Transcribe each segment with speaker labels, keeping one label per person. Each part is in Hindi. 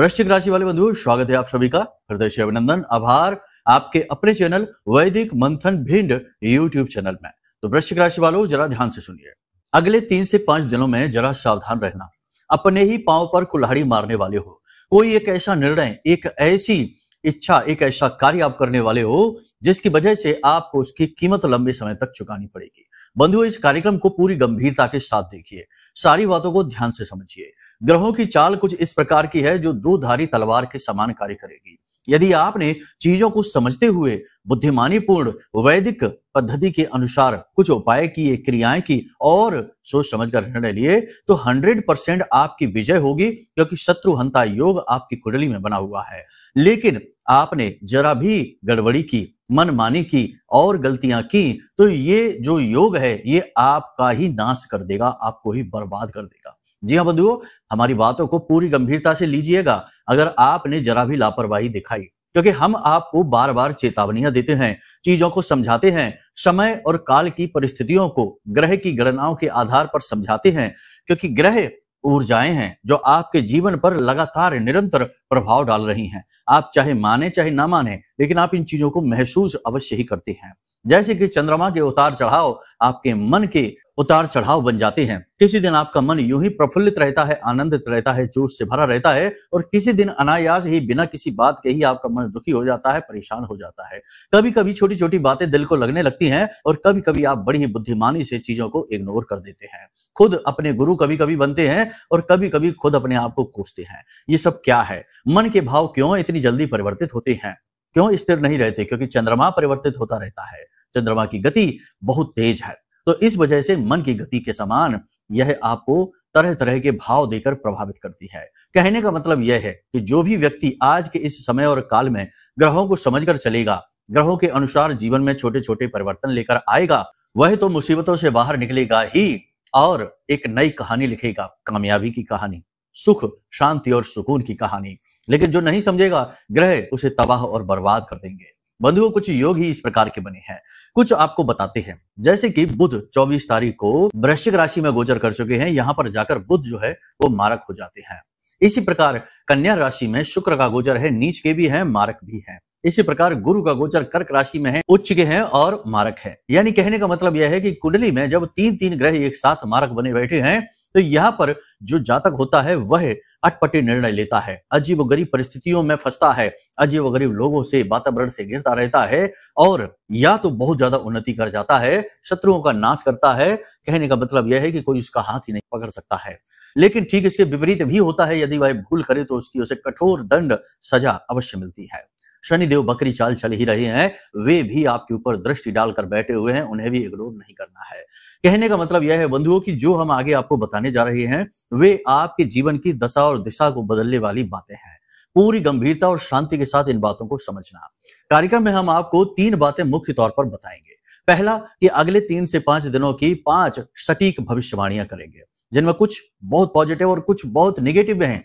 Speaker 1: वृश्चिक राशि वाले बंधुओं, स्वागत है आप सभी का। हृदय से अभिनंदन, आभार आपके अपने चैनल वैदिक मंथन भिंड यूट्यूब चैनल में। तो वृश्चिक राशि वालों, जरा ध्यान से सुनिए। अगले 3 से 5 दिनों में जरा सावधान रहना। अपने ही पांव पर कुल्हाड़ी मारने वाले हो। कोई एक ऐसा निर्णय, एक ऐसी इच्छा, एक ऐसा कार्य आप करने वाले हो जिसकी वजह से आपको उसकी कीमत लंबे समय तक चुकानी पड़ेगी। बंधुओं, इस कार्यक्रम को पूरी गंभीरता के साथ देखिए, सारी बातों को ध्यान से समझिए। ग्रहों की चाल कुछ इस प्रकार की है जो दो धारी तलवार के समान कार्य करेगी। यदि आपने चीजों को समझते हुए बुद्धिमानी पूर्ण वैदिक पद्धति के अनुसार कुछ उपाय किए, क्रियाएं की और सोच समझकर निर्णय लिए तो 100% आपकी विजय होगी, क्योंकि शत्रु हंता योग आपकी कुंडली में बना हुआ है। लेकिन आपने जरा भी गड़बड़ी की, मनमानी की और गलतियां की तो ये जो योग है ये आपका ही नाश कर देगा, आपको ही बर्बाद कर देगा। जी हाँ बंधुओं, हमारी बातों को पूरी गंभीरता से लीजिएगा अगर आपने जरा भी लापरवाही दिखाई, क्योंकि हम आपको बार बार चेतावनियां देते हैं, चीजों को समझाते हैं, समय और काल की परिस्थितियों को ग्रह की गणनाओं के आधार पर समझाते हैं, क्योंकि ग्रह ऊर्जाएं हैं जो आपके जीवन पर लगातार निरंतर प्रभाव डाल रही हैं। आप चाहे माने चाहे ना माने, लेकिन आप इन चीजों को महसूस अवश्य ही करते हैं। जैसे कि चंद्रमा के उतार चढ़ाव आपके मन के उतार चढ़ाव बन जाते हैं। किसी दिन आपका मन यूं ही प्रफुल्लित रहता है, आनंदित रहता है, जोश से भरा रहता है, और किसी दिन अनायास ही बिना किसी बात के ही आपका मन दुखी हो जाता है, परेशान हो जाता है। कभी कभी छोटी छोटी बातें दिल को लगने लगती हैं और कभी कभी आप बड़ी ही बुद्धिमानी से चीजों को इग्नोर कर देते हैं। खुद अपने गुरु कभी कभी बनते हैं और कभी कभी खुद अपने आप को कोसते हैं। ये सब क्या है? मन के भाव क्यों इतनी जल्दी परिवर्तित होते हैं, क्यों स्थिर नहीं रहते? क्योंकि चंद्रमा परिवर्तित होता रहता है, चंद्रमा की गति बहुत तेज है। तो इस वजह से मन की गति के समान यह आपको तरह तरह के भाव देकर प्रभावित करती है। कहने का मतलब यह है कि जो भी व्यक्ति आज के इस समय और काल में ग्रहों को समझकर चलेगा, ग्रहों के अनुसार जीवन में छोटे छोटे परिवर्तन लेकर आएगा, वह तो मुसीबतों से बाहर निकलेगा ही और एक नई कहानी लिखेगा, कामयाबी की कहानी, सुख, शांति और सुकून की कहानी। लेकिन जो नहीं समझेगा, ग्रह उसे तबाह और बर्बाद कर देंगे। बंधुओं, कुछ योग ही इस प्रकार के बने हैं, कुछ आपको बताते हैं। जैसे कि बुध 24 तारीख को वृश्चिक राशि में गोचर कर चुके हैं, यहां पर जाकर बुध जो है वो मारक हो जाते हैं। इसी प्रकार कन्या राशि में शुक्र का गोचर है, नीच के भी हैं, मारक भी हैं। इसी प्रकार गुरु का गोचर कर्क राशि में है, उच्च के हैं और मारक है। यानी कहने का मतलब यह है कि कुंडली में जब 3 ग्रह एक साथ मारक बने बैठे हैं तो यहाँ पर जो जातक होता है वह अटपटे निर्णय लेता है, अजीबोगरीब परिस्थितियों में फंसता है, अजीबोगरीब लोगों से, वातावरण से घिरता रहता है और या तो बहुत ज्यादा उन्नति कर जाता है, शत्रुओं का नाश करता है। कहने का मतलब यह है कि कोई उसका हाथ ही नहीं पकड़ सकता है। लेकिन ठीक इसके विपरीत भी होता है, यदि वह भूल करे तो उसकी उसे कठोर दंड सजा अवश्य मिलती है। शनिदेव बकरी चाल चल ही रहे हैं, वे भी आपके ऊपर दृष्टि डालकर बैठे हुए हैं, उन्हें भी इग्नोर नहीं करना है। कहने का मतलब यह है बंधुओं कि जो हम आगे आपको बताने जा रहे हैं वे आपके जीवन की दशा और दिशा को बदलने वाली बातें हैं। पूरी गंभीरता और शांति के साथ इन बातों को समझना। कार्यक्रम में हम आपको 3 बातें मुख्य तौर पर बताएंगे। पहला कि अगले 3 से 5 दिनों की 5 सटीक भविष्यवाणियां करेंगे, जिनमें कुछ बहुत पॉजिटिव और कुछ बहुत निगेटिव हैं।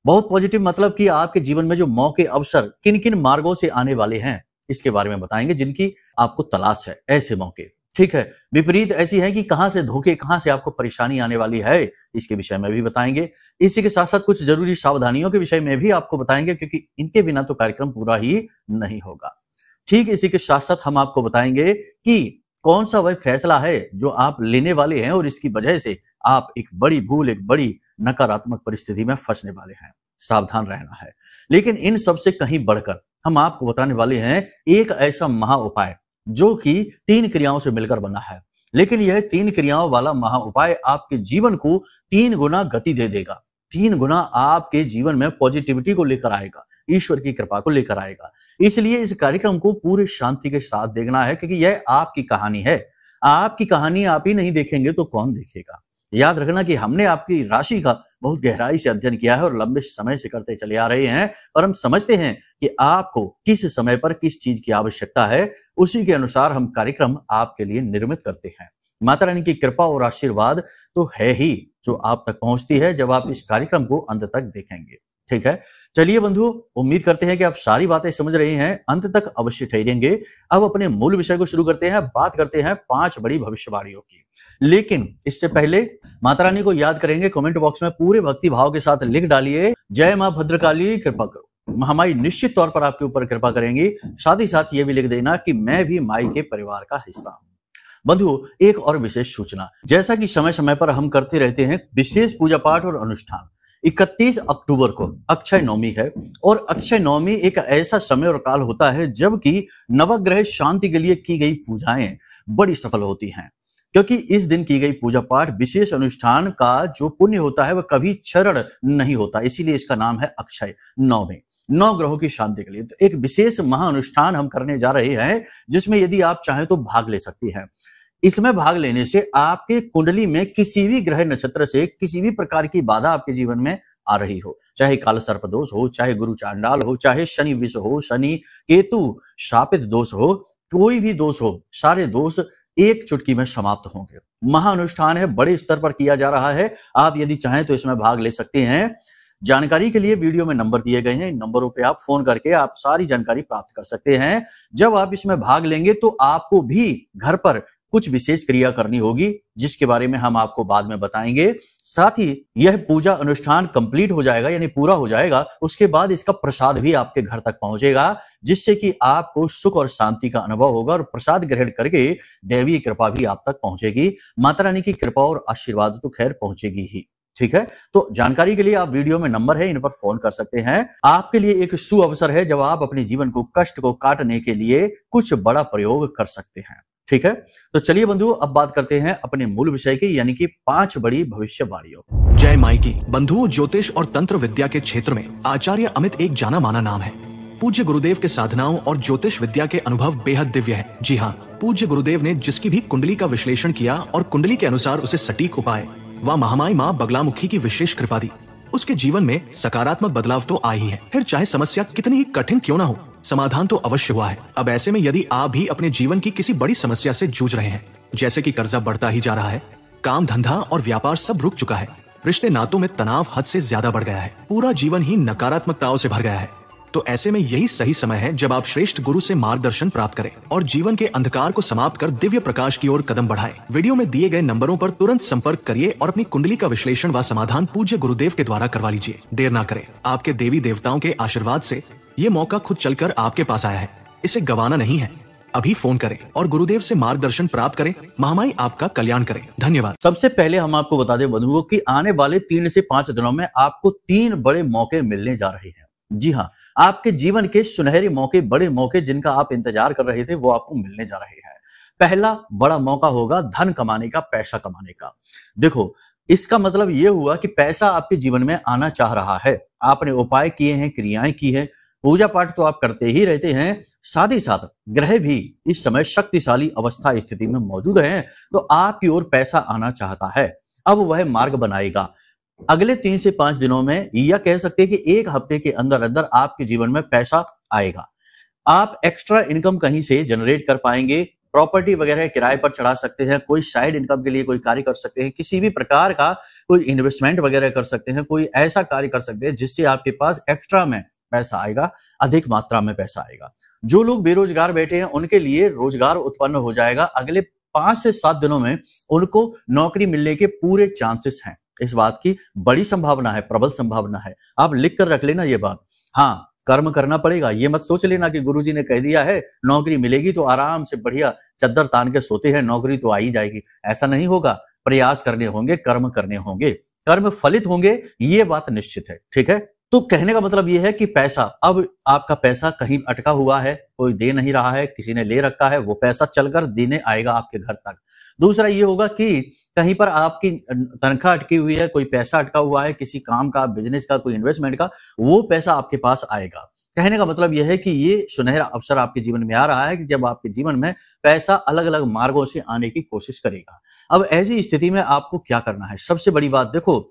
Speaker 1: बहुत पॉजिटिव मतलब कि आपके जीवन में जो मौके, अवसर किन किन मार्गों से आने वाले हैं इसके बारे में बताएंगे, जिनकी आपको तलाश है, ऐसे मौके। ठीक है। विपरीत ऐसी है कि कहां से धोखे, कहां से आपको परेशानी आने वाली है, इसके विषय में भी बताएंगे। इसी के साथ साथ कुछ जरूरी सावधानियों के विषय में भी आपको बताएंगे, क्योंकि इनके बिना तो कार्यक्रम पूरा ही नहीं होगा। ठीक इसी के साथ साथ हम आपको बताएंगे कि कौन सा वह फैसला है जो आप लेने वाले हैं और इसकी वजह से आप एक बड़ी भूल, एक बड़ी नकारात्मक परिस्थिति में फंसने वाले हैं। सावधान रहना है। लेकिन इन सबसे कहीं बढ़कर हम आपको बताने वाले हैं एक ऐसा महा उपाय जो कि 3 क्रियाओं से मिलकर बना है। लेकिन यह 3 क्रियाओं वाला महा उपाय आपके जीवन को 3 गुना गति दे देगा, 3 गुना आपके जीवन में पॉजिटिविटी को लेकर आएगा, ईश्वर की कृपा को लेकर आएगा। इसलिए इस कार्यक्रम को पूरी शांति के साथ देखना है, क्योंकि यह आपकी कहानी है। आपकी कहानी आप ही नहीं देखेंगे तो कौन देखेगा? याद रखना कि हमने आपकी राशि का बहुत गहराई से अध्ययन किया है और लंबे समय से करते चले आ रहे हैं, और हम समझते हैं कि आपको किस समय पर किस चीज की आवश्यकता है, उसी के अनुसार हम कार्यक्रम आपके लिए निर्मित करते हैं। माता रानी की कृपा और आशीर्वाद तो है ही जो आप तक पहुंचती है जब आप इस कार्यक्रम को अंत तक देखेंगे। ठीक है, चलिए बंधु, उम्मीद करते हैं कि आप सारी बातें समझ रहे हैं, अंत तक अवश्य ठहरेंगे। अब अपने मूल विषय को शुरू करते हैं, बात करते हैं 5 बड़ी भविष्यवाणियों की। लेकिन इससे पहले माता रानी को याद करेंगे, कमेंट बॉक्स में पूरे भक्ति भाव के साथ लिख डालिए, जय मां भद्रकाली कृपा करो। महामाई निश्चित तौर पर आपके ऊपर कृपा करेंगी। साथ ही साथ ये भी लिख देना कि मैं भी माई के परिवार का हिस्सा हूं। बंधुओं, एक और विशेष सूचना, जैसा कि समय समय पर हम करते रहते हैं विशेष पूजा पाठ और अनुष्ठान, 31 अक्टूबर को अक्षय नवमी है और अक्षय नवमी एक ऐसा समय और काल होता है जबकि नवग्रह शांति के लिए की गई पूजाएं बड़ी सफल होती हैं, क्योंकि इस दिन की गई पूजा पाठ विशेष अनुष्ठान का जो पुण्य होता है वह कभी क्षरण नहीं होता, इसीलिए इसका नाम है अक्षय नवमी, 9 ग्रहों की शांति के लिए। तो एक विशेष महाअनुष्ठान हम करने जा रहे हैं, जिसमें यदि आप चाहें तो भाग ले सकती हैं। इसमें भाग लेने से आपके कुंडली में किसी भी ग्रह नक्षत्र से किसी भी प्रकार की बाधा आपके जीवन में आ रही हो, चाहे काल सर्प दोष हो, चाहे गुरु चांडाल हो, चाहे शनि विष हो, शनि केतु शापित दोष हो, कोई भी दोष हो, सारे दोष एक चुटकी में समाप्त होंगे। महाअनुष्ठान है, बड़े स्तर पर किया जा रहा है। आप यदि चाहें तो इसमें भाग ले सकते हैं। जानकारी के लिए वीडियो में नंबर दिए गए हैं, इन नंबरों पे आप फोन करके आप सारी जानकारी प्राप्त कर सकते हैं। जब आप इसमें भाग लेंगे तो आपको भी घर पर कुछ विशेष क्रिया करनी होगी, जिसके बारे में हम आपको बाद में बताएंगे। साथ ही यह पूजा अनुष्ठान कंप्लीट हो जाएगा, यानी पूरा हो जाएगा, उसके बाद इसका प्रसाद भी आपके घर तक पहुंचेगा, जिससे कि आपको सुख और शांति का अनुभव होगा और प्रसाद ग्रहण करके दैवीय कृपा भी आप तक पहुंचेगी। माता रानी की कृपा और आशीर्वाद तो खैर पहुंचेगी ही, ठीक है। तो जानकारी के लिए आप वीडियो में नंबर है, इन पर फोन कर सकते हैं। आपके लिए एक सुअवसर है जब आप अपने जीवन को कष्ट को काटने के लिए कुछ बड़ा प्रयोग कर सकते हैं, ठीक है। तो चलिए बंधु, अब बात करते हैं अपने मूल विषय की, यानी कि 5 बड़ी भविष्यवाणियों।
Speaker 2: जय माई की। बंधुओं, ज्योतिष और तंत्र विद्या के क्षेत्र में आचार्य अमित एक जाना माना नाम है। पूज्य गुरुदेव के साधनाओं और ज्योतिष विद्या के अनुभव बेहद दिव्य है। जी हाँ, पूज्य गुरुदेव ने जिसकी भी कुंडली का विश्लेषण किया और कुंडली के अनुसार उसे सटीक उपाय व महामाई माँ बगलामुखी की विशेष कृपा दी, उसके जीवन में सकारात्मक बदलाव तो आए ही है। फिर चाहे समस्या कितनी ही कठिन क्यों ना हो, समाधान तो अवश्य हुआ है। अब ऐसे में यदि आप भी अपने जीवन की किसी बड़ी समस्या से जूझ रहे हैं, जैसे कि कर्जा बढ़ता ही जा रहा है, काम धंधा और व्यापार सब रुक चुका है, रिश्ते नातों में तनाव हद से ज्यादा बढ़ गया है, पूरा जीवन ही नकारात्मकताओं से भर गया है, तो ऐसे में यही सही समय है जब आप श्रेष्ठ गुरु से मार्गदर्शन प्राप्त करें और जीवन के अंधकार को समाप्त कर दिव्य प्रकाश की ओर कदम बढ़ाएं। वीडियो में दिए गए नंबरों पर तुरंत संपर्क करिए और अपनी कुंडली का विश्लेषण व समाधान पूज्य गुरुदेव के द्वारा करवा लीजिए। देर ना करें, आपके देवी देवताओं के आशीर्वाद से ये मौका खुद चलकर आपके पास आया है, इसे गंवाना नहीं है। अभी फोन करें और गुरुदेव से मार्गदर्शन प्राप्त करें। महामाई आपका कल्याण करें। धन्यवाद।
Speaker 1: सबसे पहले हम आपको बता दें बंधुओं कि आने वाले 3 से 5 दिनों में आपको 3 बड़े मौके मिलने जा रहे हैं। जी हाँ, आपके जीवन के सुनहरे मौके, बड़े मौके जिनका आप इंतजार कर रहे थे, वो आपको मिलने जा रहे हैं। पहला बड़ा मौका होगा धन कमाने का, पैसा कमाने का। देखो, इसका मतलब ये हुआ कि पैसा आपके जीवन में आना चाह रहा है। आपने उपाय किए हैं, क्रियाएं की हैं, पूजा पाठ तो आप करते ही रहते हैं, साथ ही साथ ग्रह भी इस समय शक्तिशाली अवस्था स्थिति में मौजूद हैं, तो आपकी ओर पैसा आना चाहता है। अब वह मार्ग बनाएगा। अगले 3 से 5 दिनों में, या कह सकते हैं कि 1 हफ्ते के अंदर अंदर आपके जीवन में पैसा आएगा। आप एक्स्ट्रा इनकम कहीं से जनरेट कर पाएंगे, प्रॉपर्टी वगैरह किराए पर चढ़ा सकते हैं, कोई साइड इनकम के लिए कोई कार्य कर सकते हैं, किसी भी प्रकार का कोई इन्वेस्टमेंट वगैरह कर सकते हैं, कोई ऐसा कार्य कर सकते हैं जिससे आपके पास एक्स्ट्रा में पैसा आएगा, अधिक मात्रा में पैसा आएगा। जो लोग बेरोजगार बैठे हैं उनके लिए रोजगार उत्पन्न हो जाएगा। अगले 5 से 7 दिनों में उनको नौकरी मिलने के पूरे चांसेस हैं। इस बात की बड़ी संभावना है, प्रबल संभावना है। आप लिख कर रख लेना ये बात। हाँ, कर्म करना पड़ेगा। ये मत सोच लेना कि गुरुजी ने कह दिया है नौकरी मिलेगी तो आराम से बढ़िया चद्दर तान के सोते हैं, नौकरी तो आ ही जाएगी। ऐसा नहीं होगा। प्रयास करने होंगे, कर्म करने होंगे, कर्म फलित होंगे, ये बात निश्चित है, ठीक है। तो कहने का मतलब यह है कि पैसा, अब आपका पैसा कहीं अटका हुआ है, कोई दे नहीं रहा है, किसी ने ले रखा है, वो पैसा चलकर देने आएगा आपके घर तक। दूसरा ये होगा कि कहीं पर आपकी तनख्वाह अटकी हुई है, कोई पैसा अटका हुआ है, किसी काम का, बिजनेस का, कोई इन्वेस्टमेंट का, वो पैसा आपके पास आएगा। कहने का मतलब यह है कि ये सुनहरा अवसर आपके जीवन में आ रहा है कि जब आपके जीवन में पैसा अलग अलग मार्गों से आने की कोशिश करेगा। अब ऐसी स्थिति में आपको क्या करना है? सबसे बड़ी बात देखो,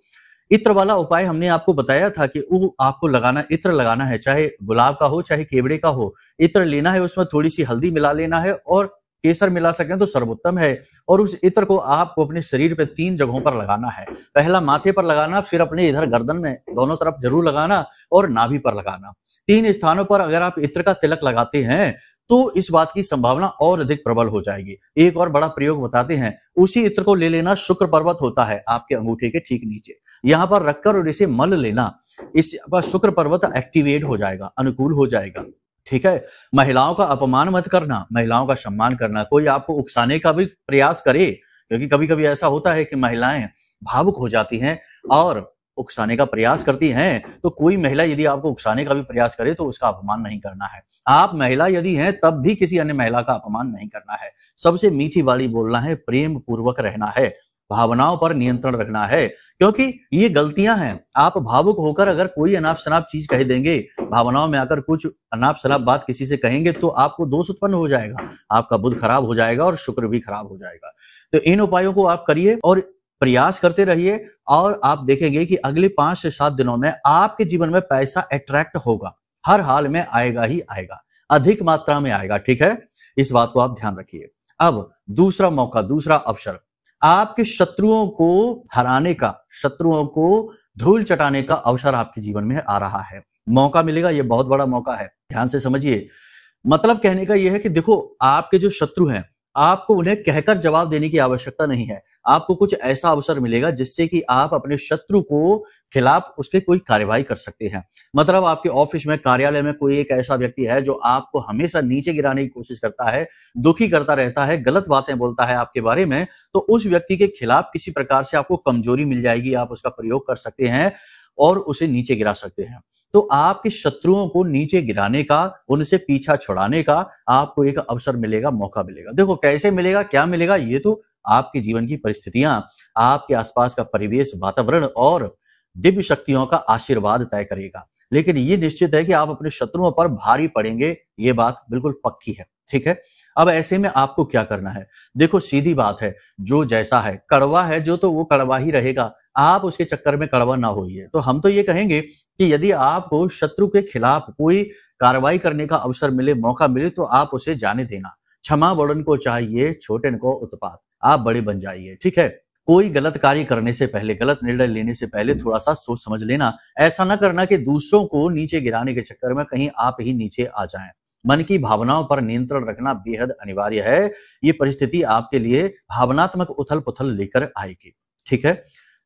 Speaker 1: इत्र वाला उपाय हमने आपको बताया था कि वो आपको लगाना, इत्र लगाना है, चाहे गुलाब का हो चाहे केवड़े का हो। इत्र लेना है, उसमें थोड़ी सी हल्दी मिला लेना है और केसर मिला सकें तो सर्वोत्तम है। और उस इत्र को आपको अपने शरीर पे 3 जगहों पर लगाना है। पहला माथे पर लगाना, फिर अपने इधर गर्दन में दोनों तरफ जरूर लगाना और नाभि पर लगाना। 3 स्थानों पर अगर आप इत्र का तिलक लगाते हैं तो इस बात की संभावना और अधिक प्रबल हो जाएगी। एक और बड़ा प्रयोग बताते हैं, उसी इत्र को ले लेना, शुक्र पर्वत होता है आपके अंगूठे के ठीक नीचे, यहां पर रखकर और इसे मल लेना, इस शुक्र पर्वत एक्टिवेट हो जाएगा, अनुकूल हो जाएगा। ठीक है। महिलाओं का अपमान मत करना, महिलाओं का सम्मान करना। कोई आपको उकसाने का भी प्रयास करे, क्योंकि कभी कभी ऐसा होता है कि महिलाएं भावुक हो जाती हैं और उकसाने का प्रयास करती हैं, तो कोई महिला यदि आपको उकसाने का भी प्रयास करे तो उसका अपमान नहीं करना है। आप महिला यदि हैं तब भी किसी अन्य महिला का अपमान नहीं करना है। सबसे मीठी वाली बोलना है, प्रेम पूर्वक रहना है, भावनाओं पर नियंत्रण रखना है, क्योंकि ये गलतियां हैं। आप भावुक होकर अगर कोई अनाप शनाप चीज कह देंगे, भावनाओं में आकर कुछ अनाप शनाप बात किसी से कहेंगे तो आपको दोष उत्पन्न हो जाएगा, आपका बुध खराब हो जाएगा और शुक्र भी खराब हो जाएगा। तो इन उपायों को आप करिए और प्रयास करते रहिए और आप देखेंगे कि अगले 5 से 7 दिनों में आपके जीवन में पैसा अट्रैक्ट होगा, हर हाल में आएगा ही आएगा, अधिक मात्रा में आएगा। ठीक है, इस बात को आप ध्यान रखिए। अब दूसरा मौका, दूसरा अवसर, आपके शत्रुओं को हराने का, शत्रुओं को धूल चटाने का अवसर आपके जीवन में आ रहा है। मौका मिलेगा, यह बहुत बड़ा मौका है, ध्यान से समझिए। मतलब कहने का यह है कि देखो, आपके जो शत्रु हैं, आपको उन्हें कहकर जवाब देने की आवश्यकता नहीं है। आपको कुछ ऐसा अवसर मिलेगा जिससे कि आप अपने शत्रु को खिलाफ उसके कोई कार्रवाई कर सकते हैं। मतलब आपके ऑफिस में, कार्यालय में कोई एक ऐसा व्यक्ति है जो आपको हमेशा नीचे गिराने की कोशिश करता है, दुखी करता रहता है, गलत बातें बोलता है आपके बारे में, तो उस व्यक्ति के खिलाफ किसी प्रकार से आपको कमजोरी मिल जाएगी, आप उसका प्रयोग कर सकते हैं और उसे नीचे गिरा सकते हैं। तो आपके शत्रुओं को नीचे गिराने का, उनसे पीछा छुड़ाने का आपको एक अवसर मिलेगा, मौका मिलेगा। देखो कैसे मिलेगा, क्या मिलेगा, ये तो आपके जीवन की परिस्थितियां, आपके आसपास का परिवेश, वातावरण और दिव्य शक्तियों का आशीर्वाद तय करेगा। लेकिन ये निश्चित है कि आप अपने शत्रुओं पर भारी पड़ेंगे, ये बात बिल्कुल पक्की है। ठीक है। अब ऐसे में आपको क्या करना है, देखो सीधी बात है, जो जैसा है, कड़वा है जो, तो वो कड़वा ही रहेगा, आप उसके चक्कर में कड़वा ना होइए। तो हम तो ये कहेंगे कि यदि आपको शत्रु के खिलाफ कोई कार्रवाई करने का अवसर मिले, मौका मिले, तो आप उसे जाने देना। क्षमा बड़न को चाहिए, छोटन को उत्पात, आप बड़े बन जाइए। ठीक है। कोई गलत कार्य करने से पहले, गलत निर्णय लेने से पहले थोड़ा सा सोच समझ लेना। ऐसा ना करना कि दूसरों को नीचे गिराने के चक्कर में कहीं आप ही नीचे आ जाएं। मन की भावनाओं पर नियंत्रण रखना बेहद अनिवार्य है। ये परिस्थिति आपके लिए भावनात्मक उथल पुथल लेकर आएगी। ठीक है।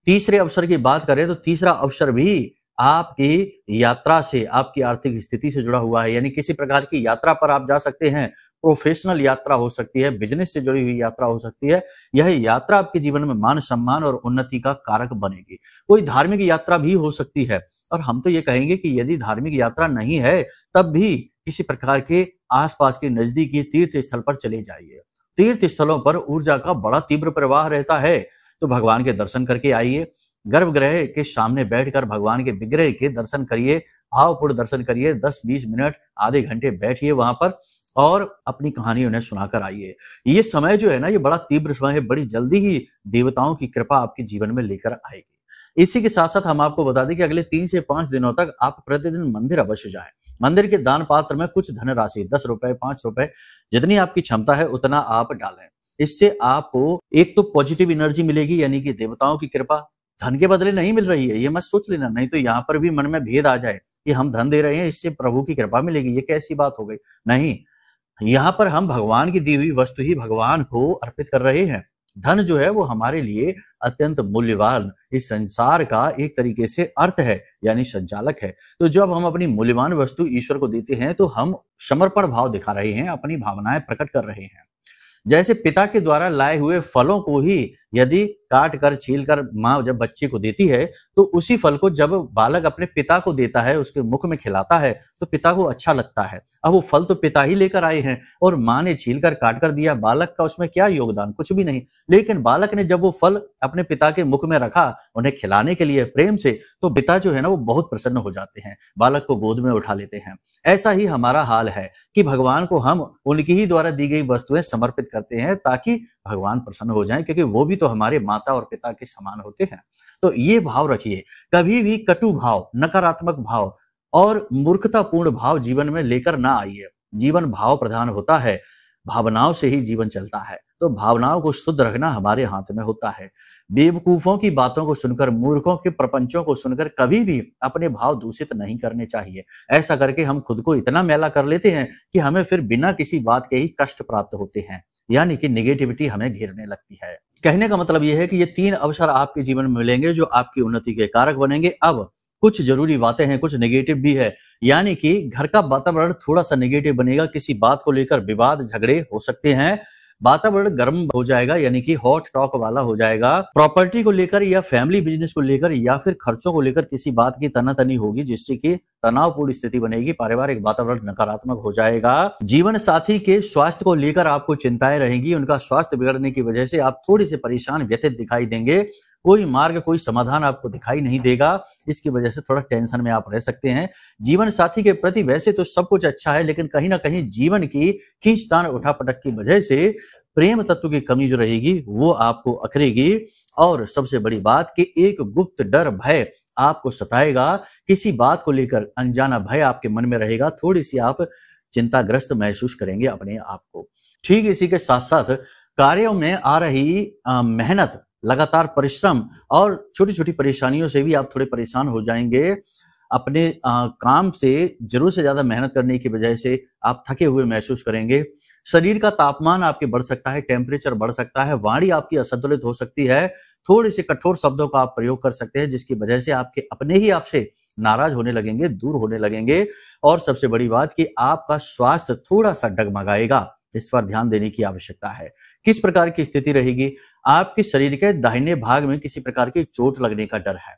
Speaker 1: तीसरे अवसर की बात करें तो तीसरा अवसर भी आपकी यात्रा से, आपकी आर्थिक स्थिति से जुड़ा हुआ है। यानी किसी प्रकार की यात्रा पर आप जा सकते हैं, प्रोफेशनल यात्रा हो सकती है, बिजनेस से जुड़ी हुई यात्रा हो सकती है। यह यात्रा आपके जीवन में मान सम्मान और उन्नति का कारक बनेगी। कोई धार्मिक यात्रा भी हो सकती है, और हम तो ये कहेंगे कि यदि धार्मिक यात्रा नहीं है तब भी किसी प्रकार के आसपास के नजदीकी तीर्थ स्थल पर चले जाइए। तीर्थ स्थलों पर ऊर्जा का बड़ा तीव्र प्रवाह रहता है, तो भगवान के दर्शन करके आइए। गर्भगृह के सामने बैठकर भगवान के विग्रह के दर्शन करिए, भावपूर्ण दर्शन करिए। 10-20 मिनट, आधे घंटे बैठिए वहां पर और अपनी कहानी उन्हें सुनाकर आइए। ये समय जो है ना, ये बड़ा तीव्र समय है, बड़ी जल्दी ही देवताओं की कृपा आपके जीवन में लेकर आएगी। इसी के साथ साथ हम आपको बता दें कि अगले 3 से 5 दिनों तक आप प्रतिदिन मंदिर अवश्य जाएं। मंदिर के दान पात्र में कुछ धनराशि, 10 रुपए, 5 रुपए, जितनी आपकी क्षमता है उतना आप डालें। इससे आपको एक तो पॉजिटिव एनर्जी मिलेगी, यानी कि देवताओं की कृपा धन के बदले नहीं मिल रही है, ये मत सोच लेना। नहीं तो यहाँ पर भी मन में भेद आ जाए कि हम धन दे रहे हैं, इससे प्रभु की कृपा मिलेगी, ये कैसी बात हो गई। नहीं, यहाँ पर हम भगवान की दी हुई वस्तु ही भगवान को अर्पित कर रहे हैं। धन जो है वो हमारे लिए अत्यंत मूल्यवान, इस संसार का एक तरीके से अर्थ है, यानी संचालक है। तो जब हम अपनी मूल्यवान वस्तु ईश्वर को देते हैं तो हम समर्पण भाव दिखा रहे हैं, अपनी भावनाएं प्रकट कर रहे हैं। जैसे पिता के द्वारा लाए हुए फलों को ही यदि काट कर, छील कर माँ जब बच्चे को देती है, तो उसी फल को जब बालक अपने पिता को देता है, उसके मुख में खिलाता है, तो पिता को अच्छा लगता है। अब वो फल तो पिता ही लेकर आए हैं और माँ ने छील कर काट कर दिया, बालक का उसमें क्या योगदान, कुछ भी नहीं। लेकिन बालक ने जब वो फल अपने पिता के मुख में रखा, उन्हें खिलाने के लिए प्रेम से, तो पिता जो है ना वो बहुत प्रसन्न हो जाते हैं, बालक को गोद में उठा लेते हैं। ऐसा ही हमारा हाल है कि भगवान को हम उनकी ही द्वारा दी गई वस्तुएं समर्पित करते हैं ताकि भगवान प्रसन्न हो जाएं, क्योंकि वो भी तो हमारे माता और पिता के समान होते हैं। तो ये भाव रखिए, कभी भी कटु भाव, नकारात्मक भाव और मूर्खतापूर्ण भाव जीवन में लेकर ना आइए। जीवन भाव प्रधान होता है। भावनाओं से ही जीवन चलता है, तो भावनाओं को शुद्ध रखना हमारे हाथ में होता है। बेवकूफों की बातों को सुनकर, मूर्खों के प्रपंचों को सुनकर कभी भी अपने भाव दूषित नहीं करने चाहिए। ऐसा करके हम खुद को इतना मैला कर लेते हैं कि हमें फिर बिना किसी बात के ही कष्ट प्राप्त होते हैं, यानी कि नेगेटिविटी हमें घेरने लगती है। कहने का मतलब यह है कि ये 3 अवसर आपके जीवन में मिलेंगे जो आपकी उन्नति के कारक बनेंगे। अब कुछ जरूरी बातें हैं, कुछ नेगेटिव भी है, यानी कि घर का वातावरण थोड़ा सा नेगेटिव बनेगा। किसी बात को लेकर विवाद झगड़े हो सकते हैं, वातावरण गर्म हो जाएगा, यानी कि हॉट टॉक वाला हो जाएगा। प्रॉपर्टी को लेकर या फैमिली बिजनेस को लेकर या फिर खर्चों को लेकर किसी बात की तनातनी होगी, जिससे कि तनावपूर्ण स्थिति बनेगी। पारिवारिक वातावरण नकारात्मक हो जाएगा। जीवन साथी के स्वास्थ्य को लेकर आपको चिंताएं रहेंगी। उनका स्वास्थ्य बिगड़ने की वजह से आप थोड़ी सी परेशान, व्यथित दिखाई देंगे। कोई मार्ग, कोई समाधान आपको दिखाई नहीं देगा। इसकी वजह से थोड़ा टेंशन में आप रह सकते हैं। जीवन साथी के प्रति वैसे तो सब कुछ अच्छा है, लेकिन कहीं ना कहीं जीवन की खींचतान, उठापटक की वजह से प्रेम तत्व की कमी जो रहेगी वो आपको अखरेगी। और सबसे बड़ी बात कि एक गुप्त डर, भय आपको सताएगा। किसी बात को लेकर अनजाना भय आपके मन में रहेगा। थोड़ी सी आप चिंताग्रस्त महसूस करेंगे अपने आप को। ठीक इसी के साथ साथ कार्यों में आ रही मेहनत, लगातार परिश्रम और छोटी छोटी परेशानियों से भी आप थोड़े परेशान हो जाएंगे। अपने काम से जरूरत से ज्यादा मेहनत करने की वजह से आप थके हुए महसूस करेंगे। शरीर का तापमान आपके बढ़ सकता है, टेम्परेचर बढ़ सकता है, वाणी आपकी असंतुलित हो सकती है। थोड़े से कठोर शब्दों का आप प्रयोग कर सकते हैं, जिसकी वजह से आपके अपने ही आपसे नाराज होने लगेंगे, दूर होने लगेंगे। और सबसे बड़ी बात कि आपका स्वास्थ्य थोड़ा सा डगमगाएगा। इस पर ध्यान देने की आवश्यकता है। किस प्रकार की स्थिति रहेगी? आपके शरीर के दाहिने भाग में किसी प्रकार की चोट लगने का डर है,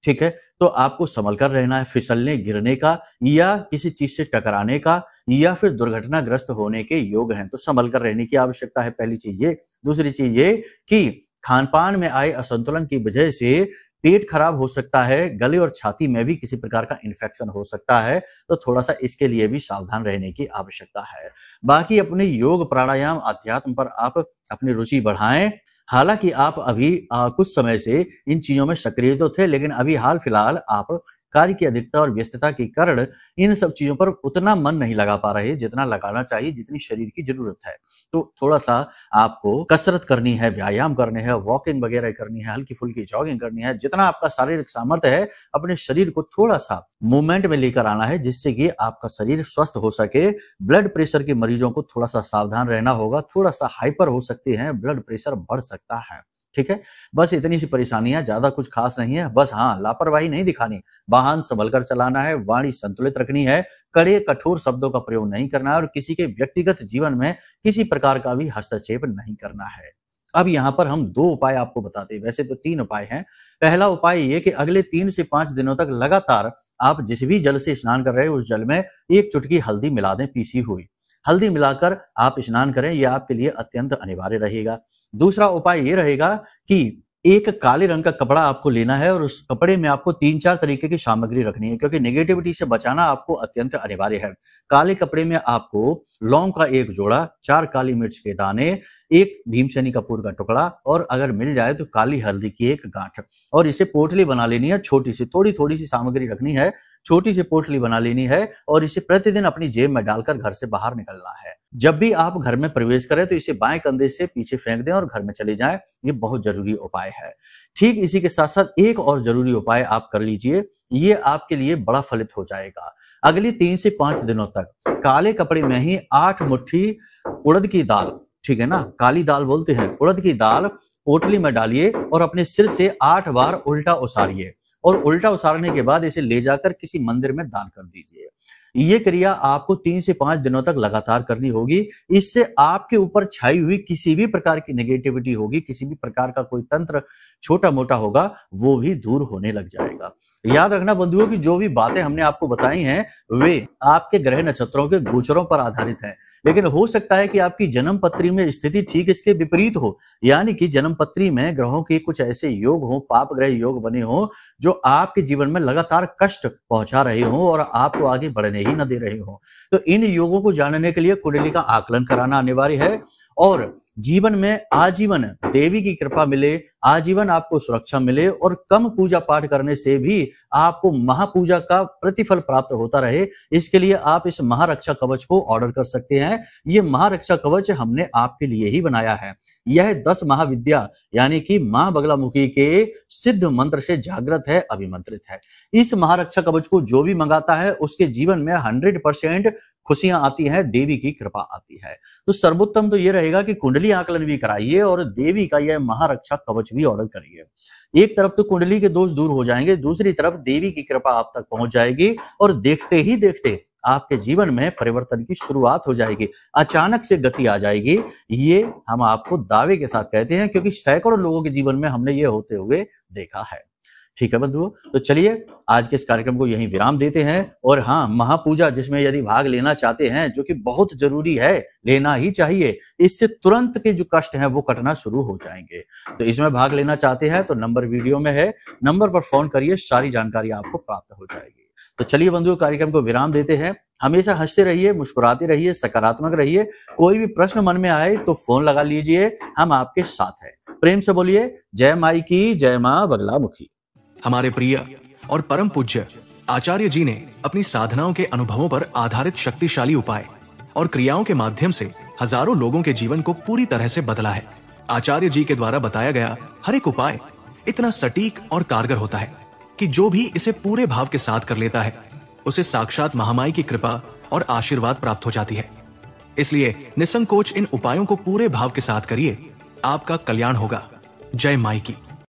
Speaker 1: ठीक है, तो आपको संभल कर रहना है। फिसलने, गिरने का या किसी चीज से टकराने का या फिर दुर्घटनाग्रस्त होने के योग हैं, तो संभल कर रहने की आवश्यकता है। पहली चीज ये। दूसरी चीज ये कि खान पान में आए असंतुलन की वजह से पेट खराब हो सकता है, गले और छाती में भी किसी प्रकार का इन्फेक्शन हो सकता है, तो थोड़ा सा इसके लिए भी सावधान रहने की आवश्यकता है। बाकी अपने योग, प्राणायाम, अध्यात्म पर आप अपनी रुचि बढ़ाएं। हालांकि आप अभी कुछ समय से इन चीजों में सक्रिय तो थे, लेकिन अभी हाल फिलहाल आप कार्य की अधिकता और व्यस्तता के कारण इन सब चीजों पर उतना मन नहीं लगा पा रहे जितना लगाना चाहिए, जितनी शरीर की जरूरत है। तो थोड़ा सा आपको कसरत करनी है, व्यायाम करने हैं, वॉकिंग वगैरह करनी है, हल्की फुल्की जॉगिंग करनी है। जितना आपका शारीरिक सामर्थ्य है, अपने शरीर को थोड़ा सा मूवमेंट में लेकर आना है, जिससे कि आपका शरीर स्वस्थ हो सके। ब्लड प्रेशर के मरीजों को थोड़ा सा सावधान रहना होगा। थोड़ा सा हाइपर हो सकते हैं, ब्लड प्रेशर बढ़ सकता है, ठीक है। बस इतनी सी परेशानियां, ज्यादा कुछ खास नहीं है। बस हाँ, लापरवाही नहीं दिखानी, वाहन संभल कर चलाना है, वाणी संतुलित रखनी है, कड़े कठोर शब्दों का प्रयोग नहीं करना है और किसी के व्यक्तिगत जीवन में किसी प्रकार का भी हस्तक्षेप नहीं करना है। अब यहाँ पर हम 2 उपाय आपको बताते हैं, वैसे तो 3 उपाय हैं। पहला उपाय ये कि अगले 3 से 5 दिनों तक लगातार आप जिस भी जल से स्नान कर रहे हैं उस जल में 1 चुटकी हल्दी मिला दें, पीसी हुई हल्दी मिलाकर आप स्नान करें। यह आपके लिए अत्यंत अनिवार्य रहेगा। दूसरा उपाय ये रहेगा कि एक काले रंग का कपड़ा आपको लेना है और उस कपड़े में आपको 3-4 तरीके की सामग्री रखनी है, क्योंकि नेगेटिविटी से बचाना आपको अत्यंत अनिवार्य है। काले कपड़े में आपको लौंग का 1 जोड़ा, 4 काली मिर्च के दाने, 1 भीमसेनी कपूर का टुकड़ा और अगर मिल जाए तो काली हल्दी की 1 गांठ, और इसे पोटली बना लेनी है। छोटी सी, थोड़ी सी सामग्री रखनी है, छोटी सी पोटली बना लेनी है और इसे प्रतिदिन अपनी जेब में डालकर घर से बाहर निकलना है। जब भी आप घर में प्रवेश करें तो इसे बाएं कंधे से पीछे फेंक दें और घर में चले जाएं। ये बहुत जरूरी उपाय है। ठीक इसी के साथ साथ एक और जरूरी उपाय आप कर लीजिए, ये आपके लिए बड़ा फलित हो जाएगा। अगली 3 से 5 दिनों तक काले कपड़े में ही 8 मुट्ठी उड़द की दाल, ठीक है ना, काली दाल बोलते हैं, उड़द की दाल पोटली में डालिए और अपने सिर से 8 बार उल्टा उसारिए और उल्टा उसारने के बाद इसे ले जाकर किसी मंदिर में दान कर दीजिए। ये क्रिया आपको 3 से 5 दिनों तक लगातार करनी होगी। इससे आपके ऊपर छाई हुई किसी भी प्रकार की नेगेटिविटी होगी, किसी भी प्रकार का कोई तंत्र छोटा मोटा होगा, वो भी दूर होने लग जाएगा। याद रखना बंधुओं की जो भी बातें हमने आपको बताई हैं वे आपके ग्रह नक्षत्रों के गोचरों पर आधारित है, लेकिन हो सकता है कि आपकी जन्म पत्री में स्थिति ठीक इसके विपरीत हो, यानी कि जन्म पत्री में ग्रहों के कुछ ऐसे योग हो, पाप ग्रह योग बने हो जो आपके जीवन में लगातार कष्ट पहुंचा रहे हो और आपको आगे बढ़ने ही न दे रहे हो। तो इन योगों को जानने के लिए कुंडली का आकलन कराना अनिवार्य है और जीवन में आजीवन देवी की कृपा मिले, आजीवन आपको सुरक्षा मिले और कम पूजा पाठ करने से भी आपको महापूजा का प्रतिफल प्राप्त होता रहे, इसके लिए आप इस महारक्षा कवच को ऑर्डर कर सकते हैं। ये महारक्षा कवच हमने आपके लिए ही बनाया है। यह 10 महाविद्या यानी कि मां बगलामुखी के सिद्ध मंत्र से जागृत है, अभिमंत्रित है। इस महारक्षा कवच को जो भी मंगाता है उसके जीवन में 100% खुशियां आती हैं, देवी की कृपा आती है। तो सर्वोत्तम तो ये रहेगा कि कुंडली आकलन भी कराइए और देवी का यह महारक्षा कवच भी ऑर्डर करिए। एक तरफ तो कुंडली के दोष दूर हो जाएंगे, दूसरी तरफ देवी की कृपा आप तक पहुंच जाएगी और देखते ही देखते आपके जीवन में परिवर्तन की शुरुआत हो जाएगी, अचानक से गति आ जाएगी। ये हम आपको दावे के साथ कहते हैं क्योंकि सैकड़ों लोगों के जीवन में हमने ये होते हुए देखा है। ठीक है बंधुओं, तो चलिए आज के इस कार्यक्रम को यहीं विराम देते हैं। और हाँ, महापूजा जिसमें यदि भाग लेना चाहते हैं, जो कि बहुत जरूरी है, लेना ही चाहिए, इससे तुरंत के जो कष्ट हैं वो कटना शुरू हो जाएंगे। तो इसमें भाग लेना चाहते हैं तो नंबर वीडियो में है, नंबर पर फोन करिए, सारी जानकारी आपको प्राप्त हो जाएगी। तो चलिए बंधुओं, कार्यक्रम को विराम देते हैं। हमेशा हंसते रहिए, मुस्कुराते रहिए, सकारात्मक रहिए। कोई भी प्रश्न मन में आए तो फोन लगा लीजिए, हम आपके साथ हैं। प्रेम से बोलिए जय माई की, जय मां बगलामुखी।
Speaker 2: हमारे प्रिय और परम पूज्य आचार्य जी ने अपनी साधनाओं के अनुभवों पर आधारित शक्तिशाली उपाय और क्रियाओं के माध्यम से हजारों लोगों के जीवन को पूरी तरह से बदला है। आचार्य जी के द्वारा बताया गया हर एक उपाय इतना सटीक और कारगर होता है कि जो भी इसे पूरे भाव के साथ कर लेता है उसे साक्षात महामाई की कृपा और आशीर्वाद प्राप्त हो जाती है। इसलिए निसंकोच इन उपायों को पूरे भाव के साथ करिए, आपका कल्याण होगा। जय माई की।